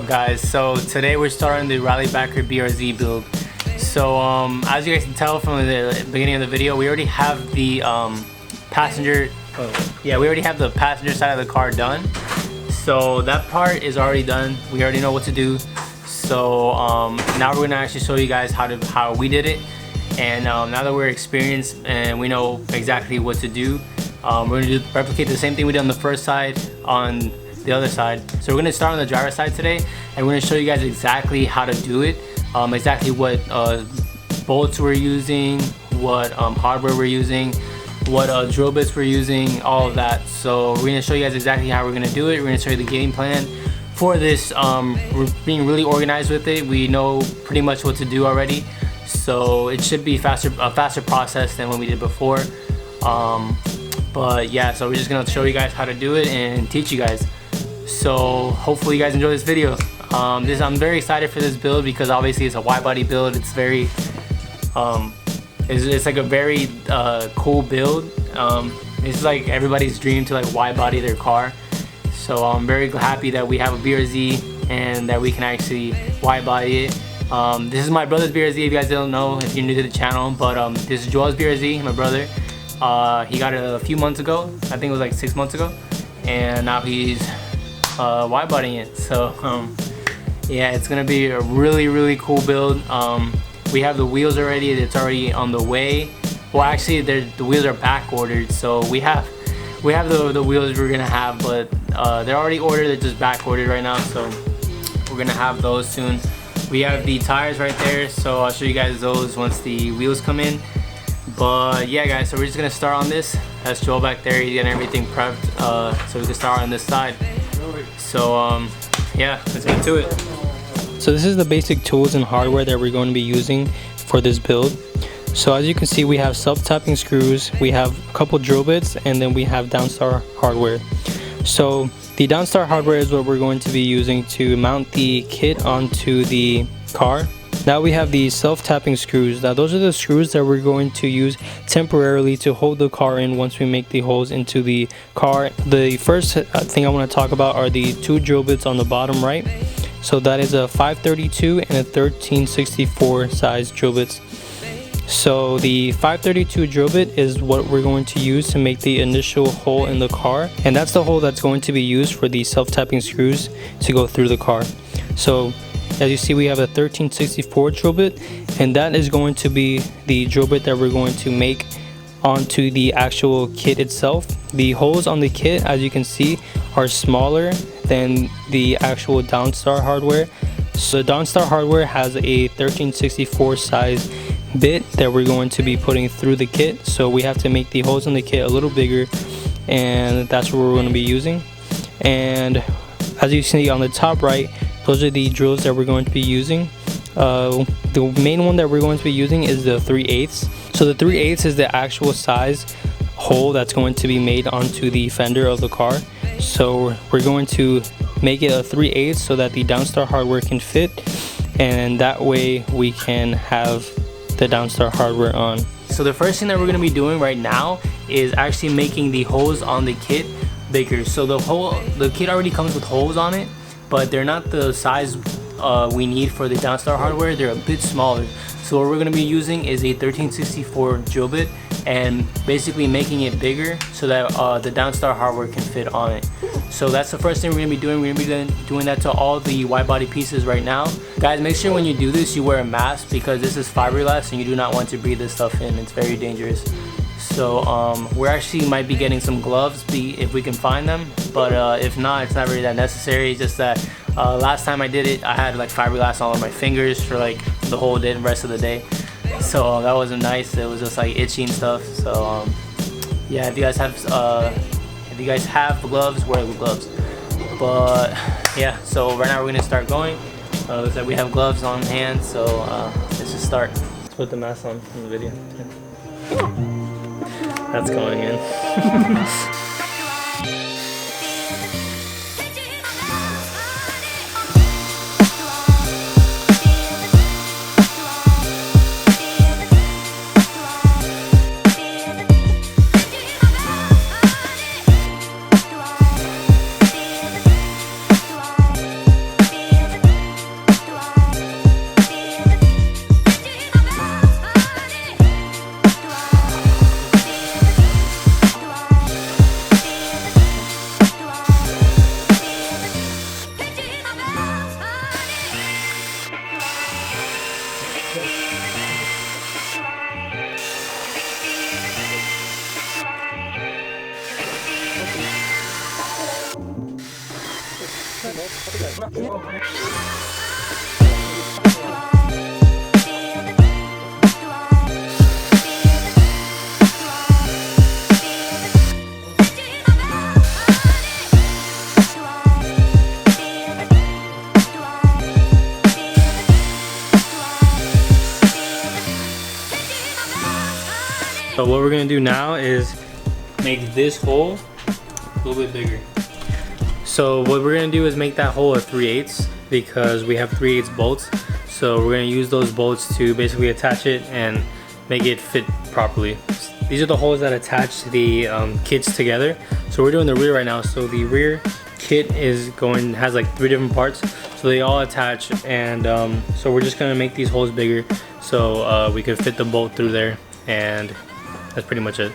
guys? So today we're starting the Rally Backer BRZ build. So as you guys can tell from the beginning of the video, we already have the passenger side of the car done. So that part is already done. We already know what to do. So now we're gonna actually show you guys how we did it. And now that we're experienced and we know exactly what to do, we're gonna replicate the same thing we did on the first side on the other side. So we're gonna start on the driver's side today, and we're gonna show you guys exactly how to do it, exactly what bolts we're using, what hardware we're using, what drill bits we're using, all of that. So we're gonna show you guys exactly how we're gonna do it. We're gonna show you the game plan for this. We're being really organized with it. We know pretty much what to do already, so it should be a faster process than what we did before. But yeah, so we're just gonna show you guys how to do it and teach you guys. So hopefully you guys enjoy this video. I'm very excited for this build because obviously it's a Widebody build. It's very it's like a very cool build. It's like everybody's dream to like Widebody their car. So I'm very happy that we have a BRZ and that we can actually Widebody it. This is my brother's BRZ, if you guys don't know, if you're new to the channel. But this is Joel's BRZ, my brother. He got it a few months ago. I think it was like 6 months ago, and now he's Widebodying it. So yeah, it's gonna be a really cool build. We have the wheels already. It's already on the way. Well, actually the wheels are back ordered, so we have the wheels we're gonna have, but they're already ordered. They're just back ordered right now, so we're gonna have those soon. We have the tires right there, so I'll show you guys those once the wheels come in. But yeah guys, so we're just gonna start on this. That's Joel back there. He's getting everything prepped, so we can start on this side. So yeah, let's get to it. So this is the basic tools and hardware that we're going to be using for this build. So as you can see, we have self-tapping screws, we have a couple drill bits, and then we have Downstar hardware. So the Downstar hardware is what we're going to be using to mount the kit onto the car. Now we have the self-tapping screws. Now those are the screws that we're going to use temporarily to hold the car in once we make the holes into the car. The first thing I want to talk about are the two drill bits on the bottom right. So that is a 532 and a 1364 size drill bits. So the 532 drill bit is what we're going to use to make the initial hole in the car, and that's the hole that's going to be used for the self-tapping screws to go through the car. So as you see, we have a 1364 drill bit, and that is going to be the drill bit that we're going to make onto the actual kit itself. The holes on the kit, as you can see, are smaller than the actual Downstar hardware. So the Downstar hardware has a 1364 size bit that we're going to be putting through the kit, so we have to make the holes in the kit a little bigger, and that's what we're going to be using. And as you see on the top right, those are the drills that we're going to be using. The main one that we're going to be using is the 3/8. So the 3/8 is the actual size hole that's going to be made onto the fender of the car. So we're going to make it a 3/8 so that the Downstar hardware can fit, and that way we can have the Downstar hardware on. So the first thing that we're going to be doing right now is actually making the holes on the kit bigger. So the kit already comes with holes on it, but they're not the size we need for the Downstar hardware. They're a bit smaller. So what we're going to be using is a 1364 drill bit and basically making it bigger so that the Downstar hardware can fit on it. So that's the first thing we're going to be doing. We're going to be doing that to all the Widebody pieces right now. Guys, make sure when you do this you wear a mask, because this is fiberglass and you do not want to breathe this stuff in. It's very dangerous. So we actually might be getting some gloves if we can find them, but if not, it's not really that necessary. It's just that last time I did it, I had like fiberglass all on my fingers for like the whole day, the rest of the day. So that wasn't nice. It was just like itchy and stuff. So yeah, if you guys have gloves, wear the gloves. But yeah, so right now we're gonna start going. Looks like we have gloves on hand, so let's just start. Let's put the mask on in the video. That's going in. So what we're gonna do now is make this hole a little bit bigger. So what we're gonna do is make that hole a 3/8 because we have 3/8 bolts. So we're gonna use those bolts to basically attach it and make it fit properly. These are the holes that attach the kits together. So we're doing the rear right now. So the rear kit has like 3 different parts. So they all attach, and so we're just gonna make these holes bigger so we could fit the bolt through there, and that's pretty much it.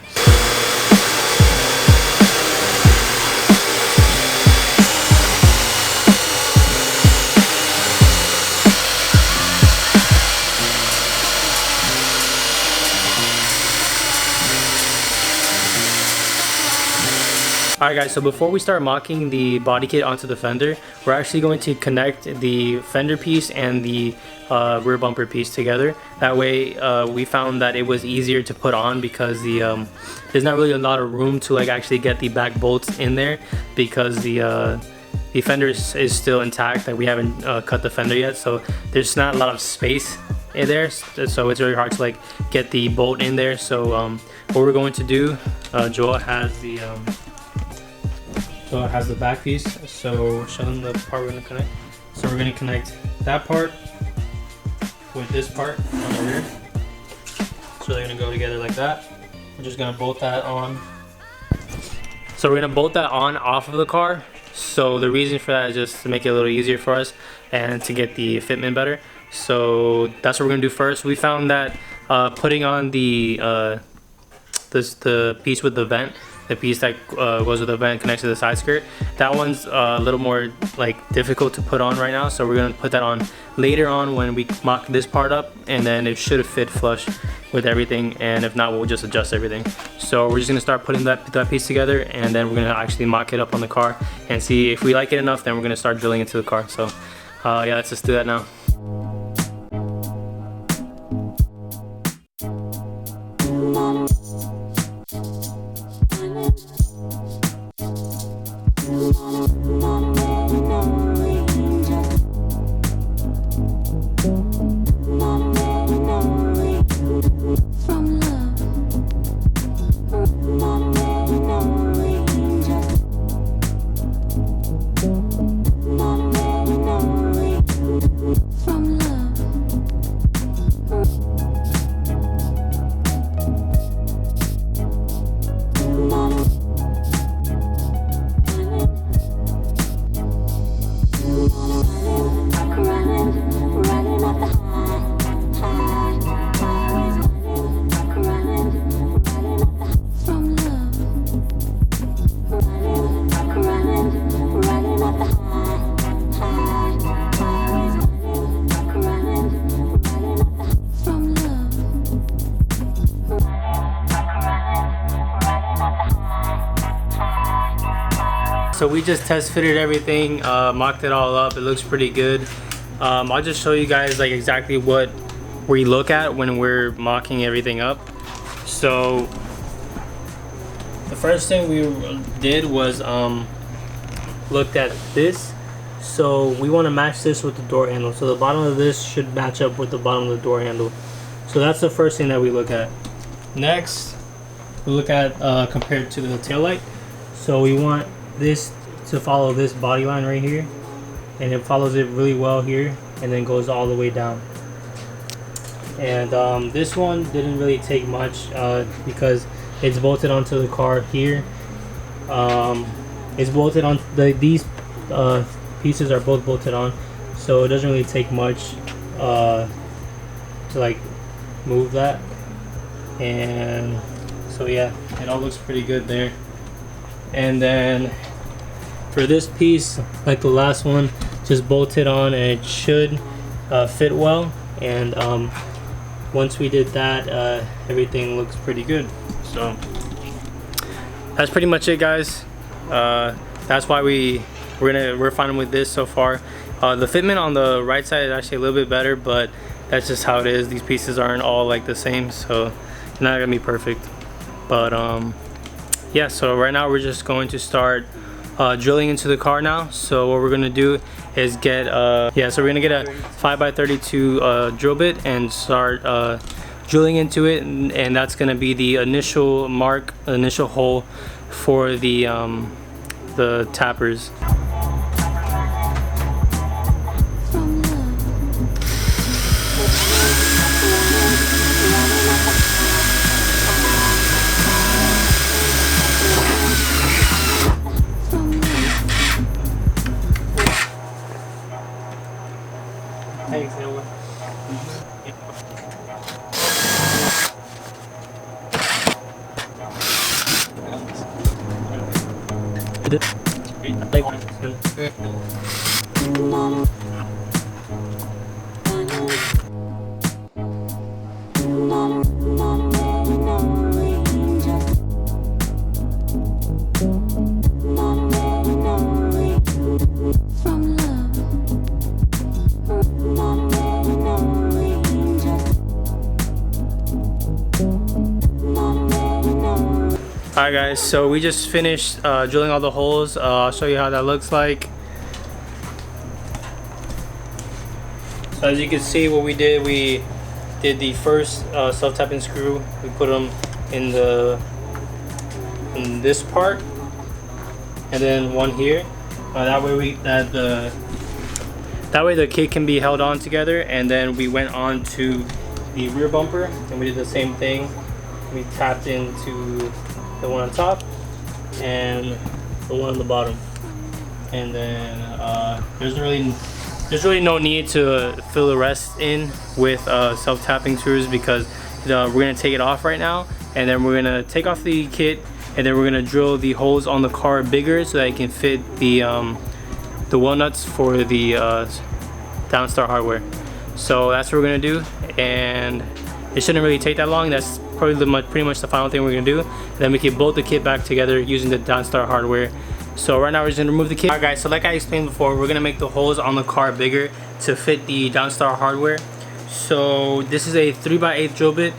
Alright guys, so before we start mocking the body kit onto the fender, we're actually going to connect the fender piece and the rear bumper piece together. That way we found that it was easier to put on because there's not really a lot of room to like actually get the back bolts in there because the fender is still intact. Like we haven't cut the fender yet, so there's not a lot of space in there, so it's really hard to like get the bolt in there. So what we're going to do, Joel has the back piece, so show them the part we're going to connect. So we're going to connect that part with this part on the rear. So they're going to go together like that. We're just going to bolt that on. So we're going to bolt that on off of the car. So the reason for that is just to make it a little easier for us and to get the fitment better. So that's what we're going to do first. We found that putting on the piece with the vent, the piece that goes with the vent connects to the side skirt, that one's a little more like difficult to put on right now. So we're gonna put that on later on when we mock this part up, and then it should fit flush with everything, and if not, we'll just adjust everything. So we're just gonna start putting that piece together, and then we're gonna actually mock it up on the car and see if we like it enough. Then we're gonna start drilling into the car. So yeah, let's just do that now. So we just test fitted everything, mocked it all up. It looks pretty good. I'll just show you guys like exactly what we look at when we're mocking everything up. So the first thing we did was looked at this. So we want to match this with the door handle. So the bottom of this should match up with the bottom of the door handle. So that's the first thing that we look at. Next, we look at compared to the taillight. So we want this to follow this body line right here, and it follows it really well here and then goes all the way down. And this one didn't really take much because it's bolted onto the car here. It's bolted on, these pieces are both bolted on, so it doesn't really take much to like move that. And so yeah, it all looks pretty good there. And then for this piece, like the last one, just bolt it on and it should fit well. And once we did that, everything looks pretty good. So that's pretty much it, guys. That's why we're fine with this so far. The fitment on the right side is actually a little bit better, but that's just how it is. These pieces aren't all like the same, so it's not gonna be perfect. But yeah, so right now we're just going to start drilling into the car now. So what we're gonna do is get so we're gonna get a 5x32 drill bit and start drilling into it, and that's gonna be the initial hole for the tappers. Thanks, Noah. Alright guys, so we just finished drilling all the holes. I'll show you how that looks like. So as you can see, what we did the first self-tapping screw. We put them in this part, and then one here. That way the kit can be held on together. And then we went on to the rear bumper, and we did the same thing. We tapped into the one on top and the one on the bottom, and then there's really no need to fill the rest in with self-tapping screws, because we're gonna take it off right now, and then we're gonna take off the kit, and then we're gonna drill the holes on the car bigger so that it can fit the wheel nuts for the Downstar hardware. So that's what we're gonna do, and it shouldn't really take that long. That's probably pretty much the final thing we're gonna do. And then we can bolt the kit back together using the Downstar hardware. So right now we're just gonna remove the kit. Alright guys, so like I explained before, we're gonna make the holes on the car bigger to fit the Downstar hardware. So this is a 3x8 drill bit.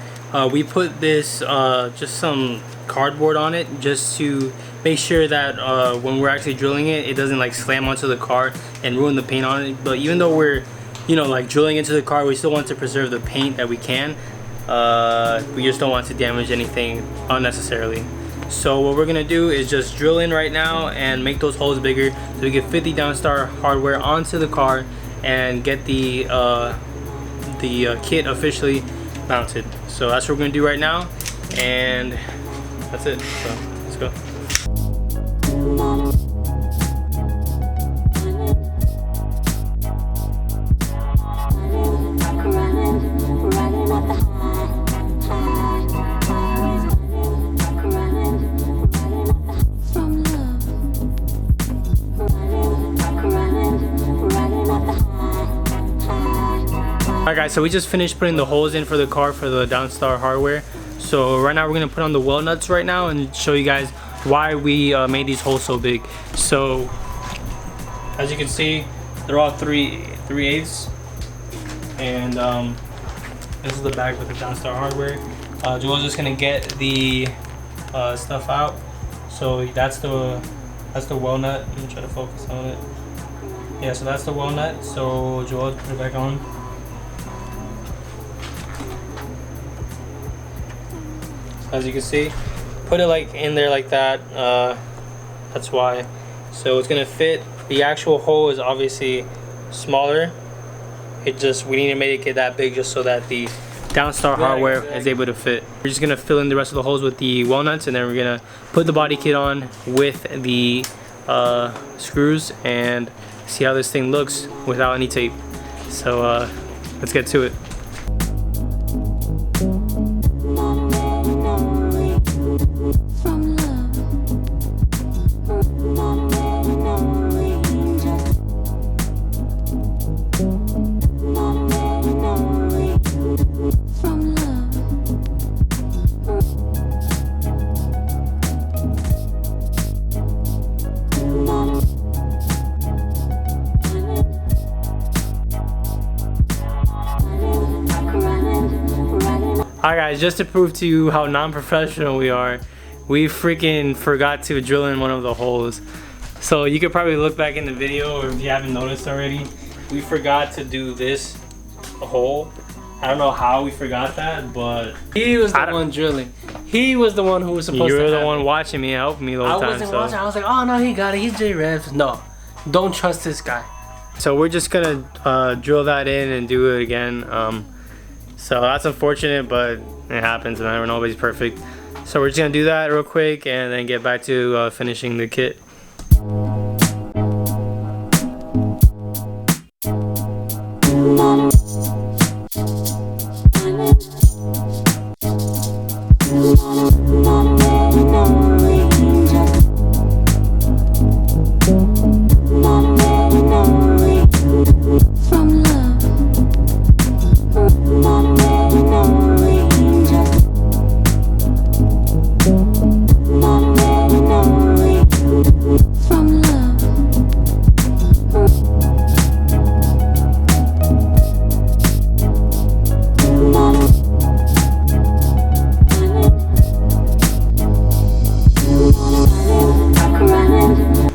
We put this just some cardboard on it just to make sure that when we're actually drilling it, it doesn't like slam onto the car and ruin the paint on it. But even though we're like drilling into the car, we still want to preserve the paint that we can. We just don't want to damage anything unnecessarily. So what we're gonna do is just drill in right now and make those holes bigger so we can fit the Downstar hardware onto the car and get the kit officially mounted. So that's what we're gonna do right now, and that's it. So let's go. Alright guys, so we just finished putting the holes in for the car for the Downstar hardware. So right now we're going to put on the wheel nuts right now and show you guys why we made these holes so big. So as you can see, they're all 3/8, and this is the bag with the Downstar hardware. Joel's just going to get the stuff out. So that's the wheel nut. Let me try to focus on it. Yeah, so that's the wheel nut. So Joel, put it back on. As you can see, put it like in there like that. That's why. So it's gonna fit. The actual hole is obviously smaller. We need to make it that big just so that the Downstar hardware is able to fit. We're just gonna fill in the rest of the holes with the wheel nuts, and then we're gonna put the body kit on with the screws and see how this thing looks without any tape. So let's get to it. Alright guys, just to prove to you how non-professional we are, we freaking forgot to drill in one of the holes. So you could probably look back in the video, or if you haven't noticed already, we forgot to do this hole. I don't know how we forgot that, but he was the one drilling. He was the one who was supposed to. You were the one watching me, helping me the whole time. I wasn't watching. I was like, oh no, he got it. He's J-Revs. No, don't trust this guy. So we're just gonna drill that in and do it again. So that's unfortunate, but it happens, and nobody's perfect. So we're just gonna do that real quick and then get back to finishing the kit.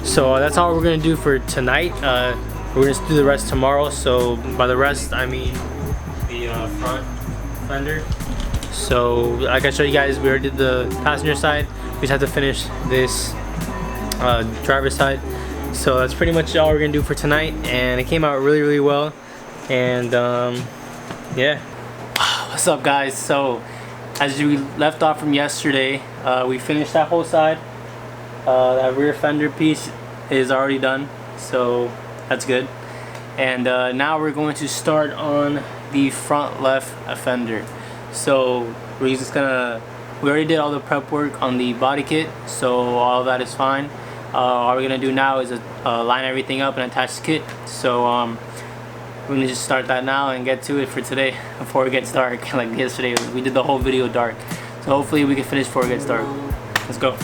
So that's all we're gonna do for tonight. We're gonna do the rest tomorrow. So by the rest, I mean the front fender. So like I showed you guys, we already did the passenger side. We just have to finish this driver's side. So that's pretty much all we're gonna do for tonight, and it came out really, really well. And yeah. What's up, guys? So as we left off from yesterday, we finished that whole side. That rear fender piece is already done, so that's good. And now we're going to start on the front left fender. So we already did all the prep work on the body kit, so all of that is fine. All we're gonna do now is line everything up and attach the kit. So we're gonna just start that now and get to it for today before it gets dark. Like yesterday, we did the whole video dark, so hopefully we can finish before it gets dark. Let's go.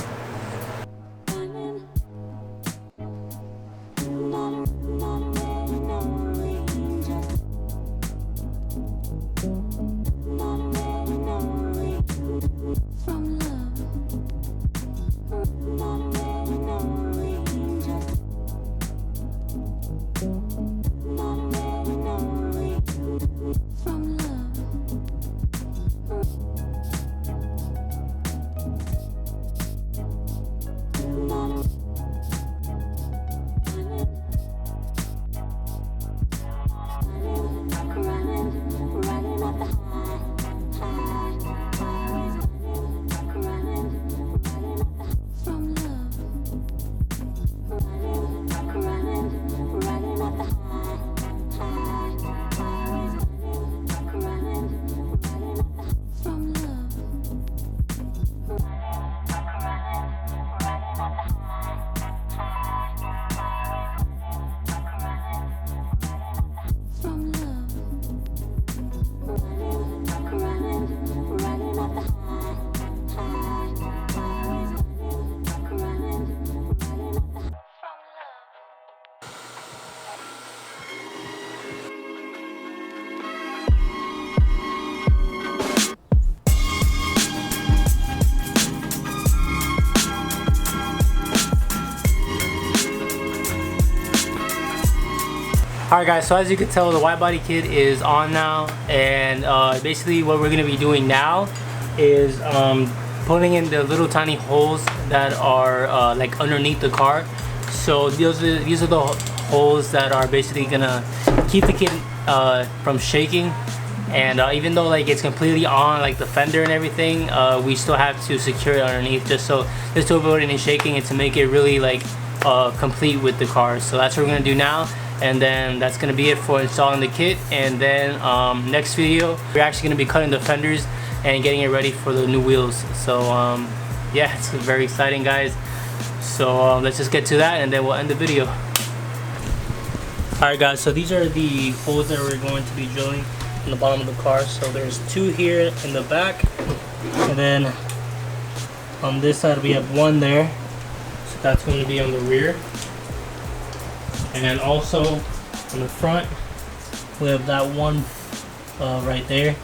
Alright guys, so as you can tell, the Widebody kit is on now, and basically what we're going to be doing now is putting in the little tiny holes that are like underneath the car. So these are the holes that are basically going to keep the kit from shaking, and even though like it's completely on, like the fender and everything, we still have to secure it underneath just to avoid any shaking and to make it really like complete with the car. So that's what we're going to do now. And then that's gonna be it for installing the kit. And then next video, we're actually gonna be cutting the fenders and getting it ready for the new wheels. So yeah, it's very exciting, guys. So let's just get to that and then we'll end the video. Alright guys, so these are the holes that we're going to be drilling in the bottom of the car. So there's two here in the back, and then on this side we have one there. So that's going to be on the rear. And then also on the front, we have that one right there.